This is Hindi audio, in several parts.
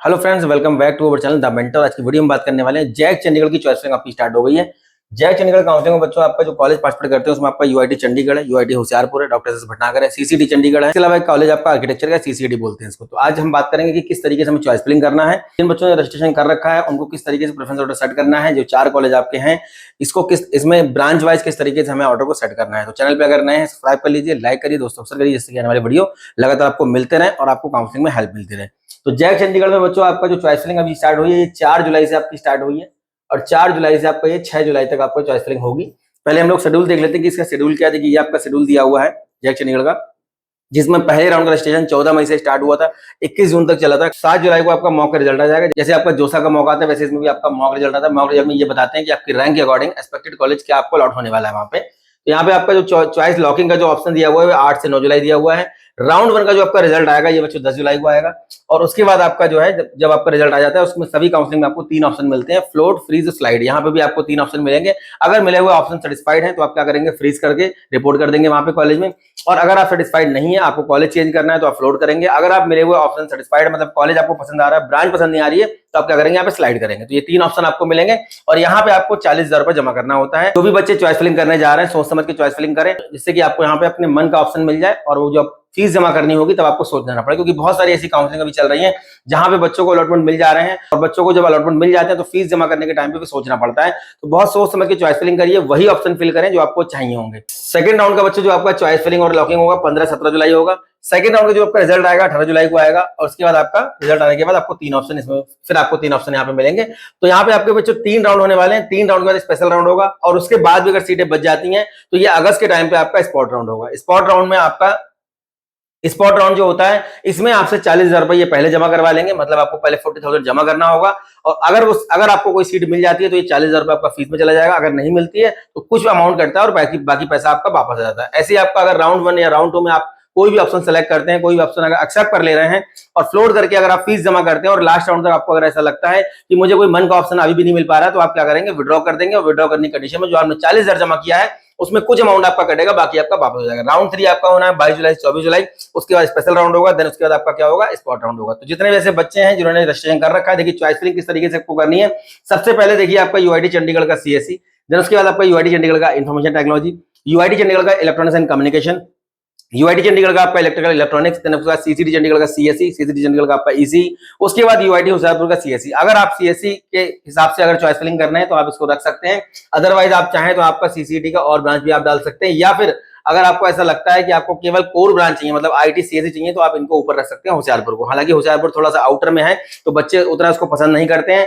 Hello friends, welcome back to our channel the mentor. आज की वीडियो में बात करने वाले हैं जैक चंडीगढ़ की चॉइसिंग आपकी स्टार्ट हो गई है। जैक चंडीगढ़ काउंसलिंग में बच्चों आपका जो कॉलेज पार्टिसिपेट करते हैं उसमें आपका यूआईटी चंडीगढ़ है, यूआईटी होशियारपुर है, डॉक्टर एस भटनागर है, सीसीडी चंडीगढ़ है। इसके अलावा एक कॉलेज आपका आर्किटेक्चर का सीसीडी बोलते हैं इसको। तो आज हम बात करेंगे कि किस तरीके से हमें चॉइस फिलिंग करना है, जिन बच्चों ने रजिस्ट्रेशन कर रखा है उनको किस तरीके से प्रेफरेंस ऑर्डर सेट करना है। जो 4 कॉलेज आपके हैं इसको इसमें ब्रांच वाइज किस तरीके से हमें ऑर्डर को सेट करना है। तो चैनल पे अगर नए हैं सब्सक्राइब कर लीजिए, लाइक करिए, दोस्तों अक्सर करिए, जिससे कि आने वाले वीडियो लगातार आपको मिलते रहे और आपको काउंसलिंग में हेल्प मिलती रहे। तो जैक चंडीगढ़ में बच्चों आपका जो चॉइस फिलिंग अभी स्टार्ट हुई है, ये 4 जुलाई से आपकी स्टार्ट हुई है और 4 जुलाई से आपका ये 6 जुलाई तक आपको चॉइस फिलिंग होगी। पहले हम लोग शेड्यूल देख लेते हैं कि इसका शेड्यूल क्या है। देखिए, ये आपका शेड्यूल दिया हुआ है जैक चंडीगढ़ का, जिसमें पहले राउंड का रजिस्ट्रेशन 14 मई से स्टार्ट हुआ था, 21 जून तक चला था। 7 जुलाई को आपका मॉक रिजल्ट आ जाएगा। जैसे आपका जोसा का मॉक आता है वैसे इसमें भी आपका मॉक रिजल्ट आता है। मॉक रिजल्ट में ये बताते हैं कि आपकी रैंक के अकॉर्डिंग एक्सपेक्टेड कॉलेज क्या आपको अलॉट होने वाला है वहां पे। तो यहाँ पे आपका जो चॉइस लॉकिंग का जो ऑप्शन दिया हुआ है 8 से 9 जुलाई दिया हुआ है। राउंड 1 का जो आपका रिजल्ट आएगा ये बच्चों 10 जुलाई को आएगा। और उसके बाद आपका जो है जब आपका रिजल्ट आ जाता है उसमें सभी काउंसलिंग में आपको 3 ऑप्शन मिलते हैं, फ्लोट, फ्रीज, स्लाइड। यहाँ पे भी आपको 3 ऑप्शन मिलेंगे। अगर मिले हुए ऑप्शन सेटिस्फाइड है तो आप क्या करेंगे, फ्रीज करके रिपोर्ट कर देंगे वहां पे कॉलेज में। और अगर आप सेटिस्फाइड नहीं है, आपको कॉलेज चेंज करना है, तो आप फ्लोट करेंगे। अगर आप मिले हुए ऑप्शन सेटिस्फाइड मतलब कॉलेज आपको पसंद आ रहा है, ब्रांच पसंद नहीं आ रही है, तो आप क्या करेंगे, यहाँ पे स्लाइड करेंगे। तो ये 3 ऑप्शन आपको मिलेंगे और यहाँ पे आपको 40,000 रुपए जमा करना होता है। जो भी बच्चे चॉइस फिलिंग करने जा रहे हैं सोच समझ के चॉइस फिलिंग करें, जिससे कि आपको यहाँ पे अपने मन का ऑप्शन मिल जाए। और वो जो फीस जमा करनी होगी तब आपको सोचना पड़े, क्योंकि बहुत सारी ऐसी काउंसलिंग अभी चल रही है जहां पे बच्चों को अलॉटमेंट मिल जा रहे हैं और बच्चों को जब अलॉटमेंट मिल जाते हैं तो फीस जमा करने के टाइम पे भी सोचना पड़ता है। तो बहुत सोच समझ के चॉइस फिलिंग करिए, वही ऑप्शन फिल करें जो आपको चाहिए होंगे। सेकंड राउंड का बच्चों जो आपका चॉइस फिलिंग और लॉकिंग होगा 15-17 जुलाई होगा। सेकंड राउंड का जो आपका रिजल्ट आएगा 18 जुलाई को आएगा। और उसके बाद आपका रिजल्ट आने के बाद आपको 3 ऑप्शन इसमें फिर आपको 3 ऑप्शन यहाँ पे मिलेंगे। तो यहाँ पे आपके बच्चों 3 राउंड होने वाले हैं। 3 राउंड के बाद स्पेशल राउंड होगा और उसके बाद भी अगर सीटें बच जाती हैं तो ये अगस्त के टाइम पे आपका स्पॉट राउंड होगा। स्पॉट राउंड में आपका स्पॉट राउंड जो होता है इसमें आपसे 40,000 रुपए ये पहले जमा करवा लेंगे, मतलब आपको पहले 40,000 जमा करना होगा। और अगर आपको कोई सीट मिल जाती है तो ये 40,000 रुपए आपका फीस में चला जाएगा। अगर नहीं मिलती है तो कुछ अमाउंट कटता है और बाकी पैसा आपका वापस आ जाता है। ऐसे ही आपका अगर राउंड 1 या राउंड 2 में आप कोई भी ऑप्शन सेलेक्ट करते हैं, कोई भी ऑप्शन अगर एक्सेप्ट कर ले रहे हैं और फ्लोट करके अगर आप फीस जमा करते हैं और लास्ट राउंड तक आपको अगर ऐसा लगता है कि मुझे कोई मन का ऑप्शन अभी भी नहीं मिल पा रहा है, तो आप क्या करेंगे, विड्रॉ कर देंगे। और विड्रॉ करने की कंडीशन में जो आपने 40,000 जमा किया है उसमें कुछ अमाउंट आपका कटेगा, बाकी आपका वापस हो जाएगा। राउंड 3 आपका होना है 22 जुलाई से 24 जुलाई। उसके बाद स्पेशल राउंड होगा, देन उसके बाद आपका क्या होगा, स्पॉट राउंड होगा। तो जितने वैसे बच्चे हैं जिन्होंने रजिस्ट्रेशन कर रखा है, देखिए चॉइस फिलिंग किस तरीके से आपको करनी है। सबसे पहले देखिए आपका यूआईटी चंडीगढ़ का सीएससी, देन उसके बाद आपका यूआईटी चंडीगढ़ का इन्फॉर्मेशन टेक्नोलॉजी, यूआईटी चंडीगढ़ का electronics and communication, UIT Chandigarh का आपका इलेक्ट्रिकल इलेक्ट्रॉनिक्स, देन उसके बाद सीसीडी चंडीगढ़ का सीएससी, सीसीडी चंडीगढ़ का आपका ईसी, उसके बाद यूआईटी होशियारपुर का सीएससी। अगर आप सीएससी के हिसाब से अगर चॉइस फिलिंग करना है तो आप इसको रख सकते हैं। अदरवाइज आप चाहें तो आपका सीसीडी का और ब्रांच भी आप डाल सकते हैं, या फिर अगर आपको ऐसा लगता है कि आपको केवल कोर ब्रांच चाहिए, मतलब आईटी सीएससी चाहिए, तो आप इनको ऊपर रख सकते हैं होशियारपुर को। हालांकि होशियारपुर थोड़ा सा आउटर में है तो बच्चे उतना उसको पसंद नहीं करते हैं।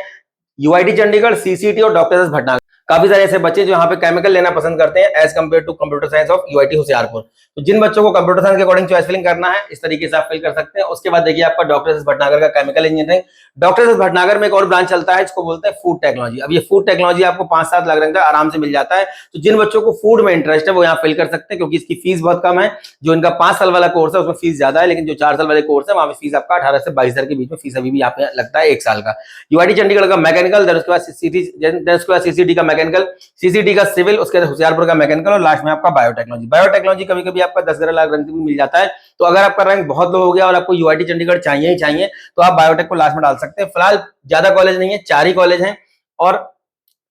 यूआईटी चंडीगढ़, सीसीटी और डॉक्टर एस भटनागर, काफी सारे ऐसे बच्चे जो यहाँ पे केमिकल लेना पसंद करते हैं as compare to computer science of UIT Hoshiarpur. तो जिन बच्चों को कंप्यूटर साइंस के अकॉर्डिंग चॉइस फिलिंग करना है इस तरीके से आप फिल कर सकते हैं। उसके बाद देखिए आपका डॉक्टर एस भटनागर का chemical engineering. Doctor S Bhatnagar में एक और ब्रांच चलता है, इसको बोलते हैं फूड टेक्नोलॉजी। अब ये फूड टेक्नोलॉजी आपको 5-7 लाख रंग का आराम से मिल जाता है। तो जिन बच्चों को फूड में इंटरेस्ट है वो यहाँ फिल कर सकते हैं, क्योंकि इसकी फीस बहुत कम है। जो इनका 5 साल वाला कोर्स है उसमें फीस ज्यादा है, लेकिन जो 4 साल वाले कोर्स है वहां पे फीस आपका 18 से 22,000 के बीच में फीस अभी भी यहाँ पे लगता है 1 साल का। यूआईटी चंडीगढ़ का मैकेनिकल, देन उसके बाद सीसीडी का मैकेनिकल, सीसीडी का सिविल, उसके बाद होशियारपुर का मैकेनिकल और लास्ट में आपका बायोटेक्नोलॉजी। बायोटेक्नोलॉजी कभी कभी आपका 10-11 लाख रंग भी मिल जाता है। तो अगर आपका रैंक बहुत लो हो गया और आपको यूआईटी चंडीगढ़ चाहिए ही चाहिए तो आप बायोटेक को लास्ट में डाल सकते हैं। फिलहाल ज्यादा कॉलेज नहीं है, 4 ही कॉलेज हैं और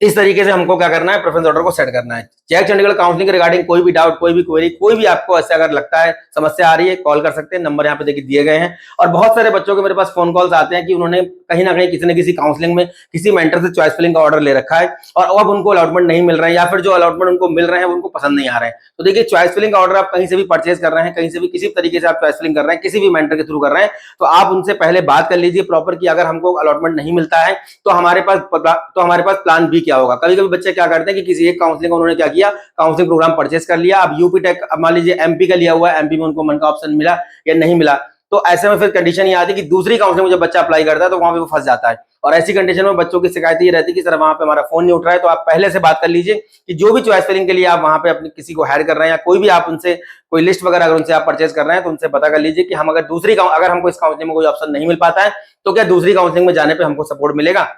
इस तरीके से हमको क्या करना है, प्रेफरेंस ऑर्डर को सेट करना है। जैक चंडीगढ़ काउंसलिंग के रिगार्डिंग कोई भी डाउट, कोई भी क्वेरी, कोई भी आपको ऐसे अगर लगता है समस्या आ रही है, कॉल कर सकते हैं। नंबर यहाँ पे देखिए दिए गए हैं। और बहुत सारे बच्चों के मेरे पास फोन कॉल्स आते हैं कि उन्होंने कहीं ना कहीं किसी न किसी काउंसलिंग में किसी मेंटर से चॉइस फिलिंग का ऑर्डर ले रखा है और अब उनको अलॉटमेंट नहीं मिल रहा है, या फिर जो अलॉटमेंट उनको मिल रहे हैं वो उनको पसंद नहीं आ रहे हैं। तो देखिए चॉइस फिलिंग का ऑर्डर आप कहीं से भी परचेज कर रहे हैं, कहीं से भी किसी तरीके से आप चॉइस फिलिंग कर रहे हैं, किसी भी मेंटर के थ्रू कर रहे हैं, तो आप उनसे पहले बात कर लीजिए प्रॉपर कि अगर हमको अलॉटमेंट नहीं मिलता है तो हमारे पास प्लान बी क्या होगा। कभी कभी बच्चे क्या करते हैं कि किसी एक काउंसलिंग उन्होंने क्या किया, काउंसलिंग प्रोग्राम परचेस कर लिया। अब यूपी टेक, अब मान लीजिए एमपी का लिया हुआ है, एमपी में उनको मन का ऑप्शन मिला या नहीं मिला, तो ऐसे में फिर कंडीशन ये आती है कि दूसरी काउंसलिंग में जब बच्चा अप्लाई करता है तो वहां पे वो फंस जाता है। और ऐसी कंडीशन में बच्चों की शिकायत ये रहती है कि सर वहां पे हमारा फोन नहीं उठ रहा है। तो आप पहले से बात कर लीजिए कि जो भी चॉइस फिलिंग के लिए आप वहां पे अपने किसी को हायर कर रहे हैं या कोई भी आप उनसे कोई लिस्ट वगैरह अगर उनसे आप परचेज कर रहे हैं तो उनसे पता कर लीजिए कि हम अगर हमको इस काउंसलिंग में कोई ऑप्शन नहीं मिल पाता है तो क्या दूसरी काउंसलिंग में जाने पर हमको सपोर्ट मिलेगा।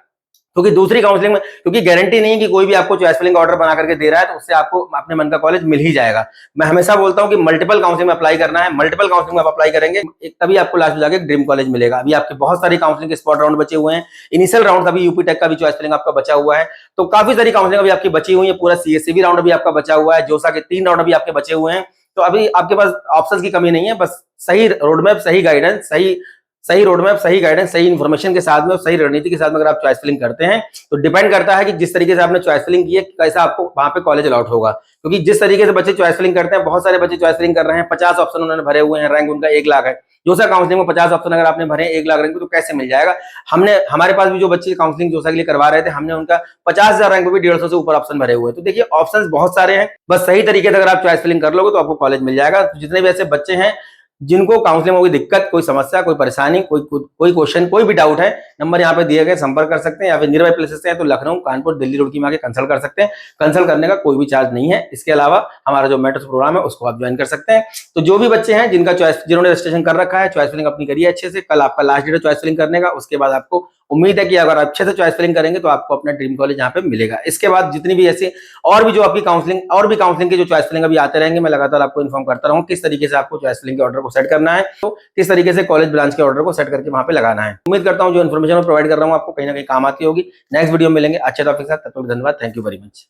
क्योंकि दूसरी काउंसलिंग में, क्योंकि गारंटी नहीं है कि कोई भी आपको चॉइस फिलिंग ऑर्डर बना करके दे रहा है तो उससे आपको अपने मन का कॉलेज मिल ही जाएगा। मैं हमेशा बोलता हूं कि मल्टीपल काउंसलिंग में अप्लाई करना है, मल्टीपल काउंसलिंग में आप अप्लाई करेंगे तभी आपको लास्ट में जाके ड्रीम कॉलेज मिलेगा। अभी आपके बहुत सारी काउंसलिंग के स्पॉट राउंड बचे हुए हैं, इनिशियल राउंड अभी यूपी टेक का भी चॉइस फिलिंग आपका बचा हुआ है, तो काफी सारी काउंसलिंग अभी आपकी बची हुई है, पूरा सीएससीबी राउंड अभी आपका बचा हुआ है, जोसा के 3 राउंड अभी आपके बचे हुए हैं। तो अभी आपके पास ऑप्शंस की कमी नहीं है, बस सही रोडमैप, सही गाइडेंस, सही रोडमैप, सही गाइडेंस, सही इन्फॉर्मेशन के साथ में, सही रणनीति के साथ में अगर आप चॉइस फिलिंग करते हैं तो डिपेंड करता है कि जिस तरीके से आपने चॉइस फिलिंग की है कैसा आपको वहां पे कॉलेज अलॉट होगा। क्योंकि जिस तरीके से बच्चे चॉइस फिलिंग करते हैं, बहुत सारे बच्चे चॉइस फिलिंग कर रहे हैं, 50 ऑप्शन उन्होंने भरे हुए हैं, रैंक उनका 1 लाख है। जोसा काउंसलिंग में 50 ऑप्शन अगर आपने भरे 1 लाख रैंक तो कैसे मिल जाएगा? हमारे पास भी जो बच्चे काउंसलिंग जोसा के लिए करवा रहे थे, हमने उनका 50,000 रैंक में भी 150 से ऊपर ऑप्शन भरे हुए हैं। तो देखिए ऑप्शंस बहुत सारे हैं, बस सही तरीके से अगर आप चॉइस फिलिंग कर लोगे तो आपको कॉलेज मिल जाएगा। तो जितने भी ऐसे बच्चे हैं जिनको काउंसलिंग में कोई दिक्कत, कोई समस्या, कोई परेशानी, कोई क्वेश्चन, कोई भी डाउट है, नंबर यहाँ पे दिए गए, संपर्क कर सकते हैं। या फिर नियर बाय प्लेसेस हैं तो लखनऊ, कानपुर, दिल्ली, रुड़की में आके कंसल्ट कर सकते हैं। कंसल्ट करने का कोई भी चार्ज नहीं है। इसके अलावा हमारा जो मेंटर्स प्रोग्राम है उसको आप ज्वाइन कर सकते हैं। तो जो भी बच्चे हैं जिन्होंने रजिस्ट्रेशन कर रखा है, चॉइस फिलिंग अपनी करिए अच्छे से। कल आपका लास्ट डेट है चॉइस फिलिंग करने का, उसके बाद आपको उम्मीद है कि अगर अच्छे से चॉइस फिलिंग करेंगे तो आपको अपना ड्रीम कॉलेज यहाँ पे मिलेगा। इसके बाद जितनी भी ऐसी और भी जो आपकी काउंसलिंग के जो चॉइस फिलिंग अभी आते रहेंगे, मैं लगातार आपको इन्फॉर्म करता रहूँ किस तरीके से आपको चॉइस फिलिंग के ऑर्डर को सेट करना है, तो किस तरीके से कॉलेज ब्रांच के ऑर्डर को सेट करके वहां पे लगाना है। उम्मीद करता हूँ जो इन्फॉर्मेशन मैं प्रोवाइड कर रहा हूँ आपको कहीं ना कहीं काम आती होगी। नेक्स्ट वीडियो में मिलेंगे अच्छे टॉपिक के साथ, तब तक धन्यवाद, थैंक यू वेरी मच।